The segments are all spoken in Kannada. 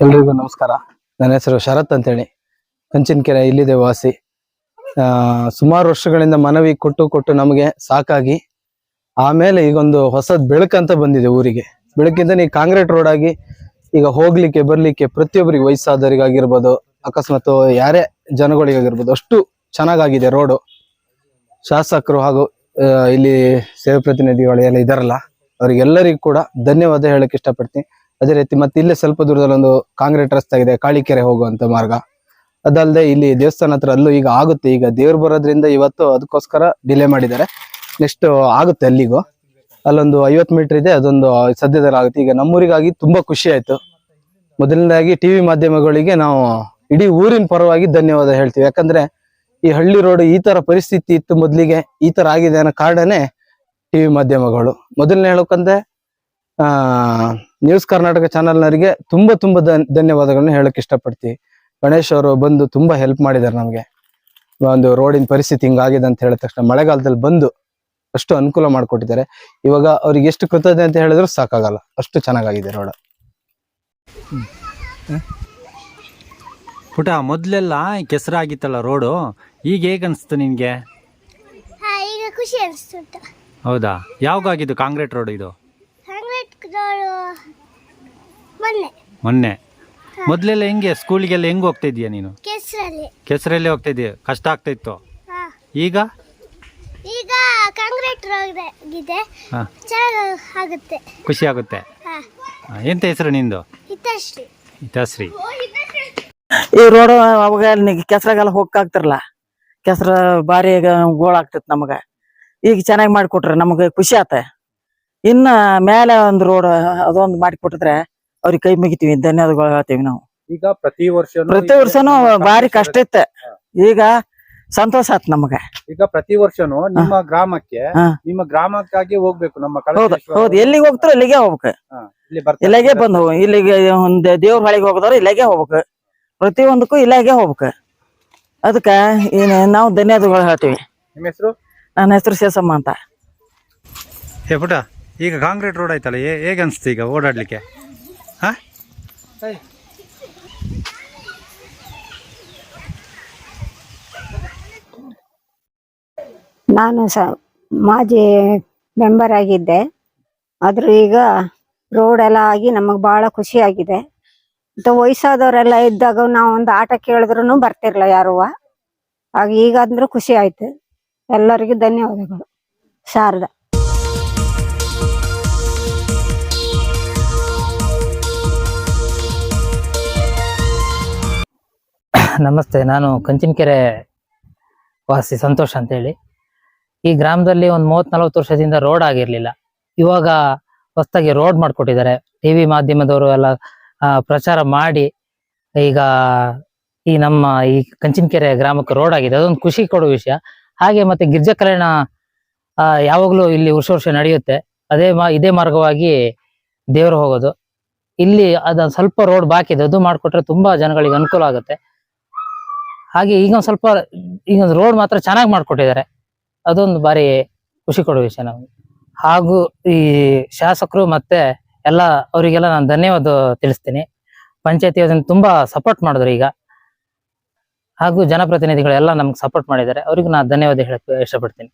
ಎಲ್ರಿಗೂ ನಮಸ್ಕಾರ. ನನ್ನ ಹೆಸರು ಶರತ್ ಅಂತೇಳಿ, ಕಂಚಿನಕೆರೆ ಇಲ್ಲಿದೆ ವಾಸಿ. ಸುಮಾರು ವರ್ಷಗಳಿಂದ ಮನವಿ ಕೊಟ್ಟು ನಮಗೆ ಸಾಕಾಗಿ ಆಮೇಲೆ ಈಗೊಂದು ಹೊಸದ್ ಬೆಳಕಂತ ಬಂದಿದೆ ಊರಿಗೆ. ಬೆಳಕಿಂದ ಈ ಕಾಂಕ್ರೀಟ್ ರೋಡ್ ಆಗಿ ಈಗ ಹೋಗ್ಲಿಕ್ಕೆ ಬರ್ಲಿಕ್ಕೆ ಪ್ರತಿಯೊಬ್ಬರಿಗೆ, ವಯಸ್ಸಾದವರಿಗಾಗಿರ್ಬೋದು, ಅಕಸ್ಮಾತ್ ಯಾರೇ ಜನಗಳಿಗಾಗಿರ್ಬೋದು, ಅಷ್ಟು ಚೆನ್ನಾಗಾಗಿದೆ ರೋಡು. ಶಾಸಕರು ಹಾಗೂ ಇಲ್ಲಿ ಸೇವಾ ಪ್ರತಿನಿಧಿಗಳು ಎಲ್ಲ ಇದಾರಲ್ಲ, ಅವರಿಗೆಲ್ಲರಿಗೂ ಕೂಡ ಧನ್ಯವಾದ ಹೇಳಕ್ ಇಷ್ಟಪಡ್ತೀನಿ. ಅದೇ ರೀತಿ ಮತ್ತೆ ಇಲ್ಲೇ ಸ್ವಲ್ಪ ದೂರದಲ್ಲಿ ಒಂದು ಕಾಂಕ್ರೀಟ್ ರಸ್ತೆ ಇದೆ, ಕಾಳಿಕೆರೆ ಹೋಗುವಂತ ಮಾರ್ಗ. ಅದಲ್ಲದೆ ಇಲ್ಲಿ ದೇವಸ್ಥಾನ ಹತ್ರ ಅಲ್ಲೂ ಈಗ ಆಗುತ್ತೆ. ಈಗ ದೇವ್ರು ಬರೋದ್ರಿಂದ ಇವತ್ತು ಅದಕ್ಕೋಸ್ಕರ ಡಿಲೇ ಮಾಡಿದ್ದಾರೆ. ನೆಕ್ಸ್ಟ್ ಆಗುತ್ತೆ ಅಲ್ಲಿಗೂ. ಅಲ್ಲೊಂದು 50 ಮೀಟರ್ ಇದೆ, ಅದೊಂದು ಸದ್ಯದಲ್ಲಿ ಆಗುತ್ತೆ. ಈಗ ನಮ್ಮೂರಿಗಾಗಿ ತುಂಬಾ ಖುಷಿ ಆಯ್ತು. ಮೊದಲನೇದಾಗಿ ಟಿವಿ ಮಾಧ್ಯಮಗಳಿಗೆ ನಾವು ಇಡೀ ಊರಿನ ಪರವಾಗಿ ಧನ್ಯವಾದ ಹೇಳ್ತೀವಿ. ಯಾಕಂದ್ರೆ ಈ ಹಳ್ಳಿ ರೋಡ್ ಈ ತರ ಪರಿಸ್ಥಿತಿ ಇತ್ತು ಮೊದ್ಲಿಗೆ, ಈ ತರ ಆಗಿದೆ ಅನ್ನೋ ಕಾರಣನೇ ಟಿವಿ ಮಾಧ್ಯಮಗಳು. ಮೊದಲನೇ ಹೇಳೋಕಂದ್ರೆ ನ್ಯೂಸ್ ಕರ್ನಾಟಕ ಚಾನೆಲ್ನವರಿಗೆ ತುಂಬಾ ಧನ್ಯವಾದಗಳನ್ನ ಹೇಳಕ್ ಇಷ್ಟಪಡ್ತೀವಿ. ಗಣೇಶ್ ಅವರು ಬಂದು ತುಂಬಾ ಹೆಲ್ಪ್ ಮಾಡಿದ್ದಾರೆ ನಮ್ಗೆ. ಒಂದು ರೋಡಿನ ಪರಿಸ್ಥಿತಿ ಹಿಂಗಾಗಿದೆ ಅಂತ ಹೇಳಿದ ತಕ್ಷಣ ಮಳೆಗಾಲದಲ್ಲಿ ಬಂದು ಅಷ್ಟು ಅನುಕೂಲ ಮಾಡ್ಕೊಟ್ಟಿದ್ದಾರೆ. ಇವಾಗ ಅವ್ರಿಗೆ ಎಷ್ಟು ಕೃತಜ್ಞತೆ ಅಂತ ಹೇಳಿದ್ರು ಸಾಕಾಗಲ್ಲ, ಅಷ್ಟು ಚೆನ್ನಾಗಿದೆ ರೋಡ್. ಪುಟ, ಮೊದ್ಲೆಲ್ಲ ಕೆಸರಾಗಿತ್ತಲ್ಲ ರೋಡು, ಈಗ ಹೇಗೆ ಅನಿಸ್ತು ನಿನ್ಗೆ? ಈಗ ಖುಷಿ ಅನಿಸ್ತು. ಹೌದಾ? ಯಾವಾಗ ಆಗಿದ್ದು ಕಾಂಕ್ರೀಟ್ ರೋಡ್ ಇದು? ಮೊನ್ನೆ. ಮೊದ್ಲೆಲ್ಲ ಹೆಂಗೆ ಸ್ಕೂಲಿಗೆಲ್ಲ ಹೆಂಗ್ ಹೋಗ್ತಾ ಇದೀಯ ನೀನು? ಕೆಸರಲ್ಲಿ ಹೋಗ್ತಾ ಇದೀಯ, ಕಷ್ಟ ಆಗ್ತಾ ಇತ್ತು. ಈಗ ಈಗ ಕಾಂಕ್ರೀಟ್ ರೋಡ್ ಆಗಿದೆ, ಆಗುತ್ತೆ, ಖುಷಿ ಆಗುತ್ತೆ. ಎಂತ ಹೆಸರು ನಿಂದು? ಹಿತಶ್ರೀ. ಈ ರೋಡ್ ಅವಾಗ ಕೆಸರಾಗೆಲ್ಲ ಹೋಗಕ್ಕಾಗ್ತಿರಲ್ಲ, ಕೆಸರ ಬಾರಿ ಗೋಳಾಗ್ತೈತಿ ನಮಗ. ಈಗ ಚೆನ್ನಾಗಿ ಮಾಡಿಕೊಟ್ರೆ ನಮಗೆ ಖುಷಿ ಆತ. ಇನ್ನ ಮೇಲೆ ಒಂದು ರೋಡ್ ಅದೊಂದು ಮಾಡಿಕೊಟ್ಟಿದ್ರೆ ಅವ್ರಿಗೆ ಕೈ ಮುಗಿತೀವಿ, ಧನ್ಯವಾದಗಳು ಹೇಳ್ತೀವಿ ನಾವು. ಈಗ ಪ್ರತಿ ವರ್ಷನೂ ಬಾರಿ ಕಷ್ಟ ಇತ್ತು, ಈಗ ಸಂತೋಷ ಆತ್ ನಮಗ. ಈಗ ಪ್ರತಿ ವರ್ಷನೂ ನಿಮ್ಮ ಗ್ರಾಮಕ್ಕಾಗಿ ಹೋಗ್ಬೇಕು. ನಮ್ಮ ಹೌದು, ಎಲ್ಲಿಗೆ ಹೋಗ್ತಾರೋ ಇಲ್ಲಿಗೆ ಹೋಗ್ಬೇಕು. ಇಲ್ಲಿಗೆ ಬಂದು ಇಲ್ಲಿಗೆ ಒಂದು ದೇವ್ರ ಹೊಳಿಗೆ ಹೋಗೋದವ್ರು ಇಲ್ಲಿಗೆ ಹೋಗ್ಬೇಕು, ಪ್ರತಿಯೊಂದಕ್ಕೂ ಇಲ್ಲಿಗೆ ಹೋಗ್ಬೇಕು. ಅದಕ್ಕ ನಾವು ಧನ್ಯವಾದಗಳು ಹೇಳ್ತೀವಿ. ನಿಮ್ಮ ಹೆಸರು? ನನ್ನ ಹೆಸರು ಶೇಷಮ್ಮ ಅಂತ. ಹೇ ಪುಟ, ಈಗ ಕಾಂಕ್ರೀಟ್ ರೋಡ್ ಆಯ್ತಲ್ಲ, ಹೇಗೆ ಅನಿಸ್ತು ಈಗ ಓಡಾಡ್ಲಿಕ್ಕೆ? ನಾನು ಮಾಜಿ ಮೆಂಬರ್ ಆಗಿದ್ದೆ, ಆದ್ರೂ ಈಗ ರೋಡ್ ಎಲ್ಲ ಆಗಿ ನಮಗ್ ಬಹಳ ಖುಷಿ ಆಗಿದೆ. ಮತ್ತು ವಯಸ್ಸಾದವರೆಲ್ಲ ಇದ್ದಾಗ ನಾವು ಒಂದು ಆಟ ಕೇಳಿದ್ರು ಬರ್ತಿರ್ಲ ಯಾರುವ, ಆಗ ಈಗ ಅಂದ್ರೂ ಖುಷಿ ಆಯ್ತು. ಎಲ್ಲರಿಗೂ ಧನ್ಯವಾದಗಳು. ಶಾರದಾ. ನಮಸ್ತೆ, ನಾನು ಕಂಚಿನಕೆರೆ ವಾಸಿ ಸಂತೋಷ್ ಅಂತೇಳಿ. ಈ ಗ್ರಾಮದಲ್ಲಿ ಒಂದು 30-40 ವರ್ಷದಿಂದ ರೋಡ್ ಆಗಿರ್ಲಿಲ್ಲ. ಇವಾಗ ಹೊಸದಾಗಿ ರೋಡ್ ಮಾಡ್ಕೊಟ್ಟಿದ್ದಾರೆ. ಟಿವಿ ಮಾಧ್ಯಮದವರು ಎಲ್ಲ ಪ್ರಚಾರ ಮಾಡಿ ಈಗ ನಮ್ಮ ಈ ಕಂಚಿನಕೆರೆ ಗ್ರಾಮಕ್ಕೆ ರೋಡ್ ಆಗಿದೆ. ಅದೊಂದು ಖುಷಿ ಕೊಡುವ ವಿಷಯ. ಹಾಗೆ ಮತ್ತೆ ಗಿರಿಜಾ ಕಲ್ಯಾಣ ಯಾವಾಗ್ಲೂ ಇಲ್ಲಿ ವರ್ಷ ನಡೆಯುತ್ತೆ. ಇದೇ ಮಾರ್ಗವಾಗಿ ದೇವರು ಹೋಗೋದು. ಇಲ್ಲಿ ಅದ ಸ್ವಲ್ಪ ರೋಡ್ ಬಾಕಿ ಇದೆ, ಅದು ಮಾಡ್ಕೊಟ್ರೆ ತುಂಬಾ ಜನಗಳಿಗೆ ಅನುಕೂಲ ಆಗುತ್ತೆ. ಹಾಗೆ ಈಗ ರೋಡ್ ಮಾತ್ರ ಚೆನ್ನಾಗಿ ಮಾಡ್ಕೊಟ್ಟಿದ್ದಾರೆ. ಅದೊಂದು ಬಾರಿ ಖುಷಿ ಕೊಡುವ ವಿಷಯ ನಮಗೆ. ಹಾಗೂ ಈ ಶಾಸಕರು ಮತ್ತೆ ಅವರಿಗೆಲ್ಲ ನಾನು ಧನ್ಯವಾದ ತಿಳಿಸ್ತೀನಿ. ಪಂಚಾಯತಿ ಅದನ್ನು ತುಂಬಾ ಸಪೋರ್ಟ್ ಮಾಡಿದ್ರು ಈಗ. ಹಾಗೂ ಜನಪ್ರತಿನಿಧಿಗಳೆಲ್ಲ ನಮ್ಗೆ ಸಪೋರ್ಟ್ ಮಾಡಿದ್ದಾರೆ, ಅವ್ರಿಗೂ ನಾನು ಧನ್ಯವಾದ ಹೇಳಕ್ ಇಷ್ಟಪಡ್ತೀನಿ.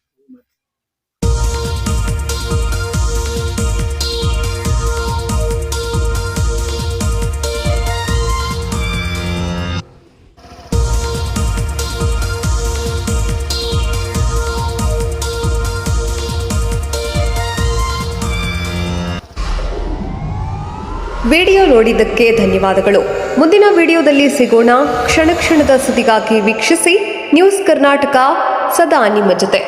ವಿಡಿಯೋ ನೋಡಿದ್ದಕ್ಕೆ ಧನ್ಯವಾದಗಳು. ಮುಂದಿನ ವಿಡಿಯೋದಲ್ಲಿ ಸಿಗೋಣ. ಕ್ಷಣ ಕ್ಷಣದ ಸುದ್ದಿಗಾಗಿ ವೀಕ್ಷಿಸಿ ನ್ಯೂಸ್ ಕರ್ನಾಟಕ, ಸದಾ ನಿಮ್ಮ ಜೊತೆ.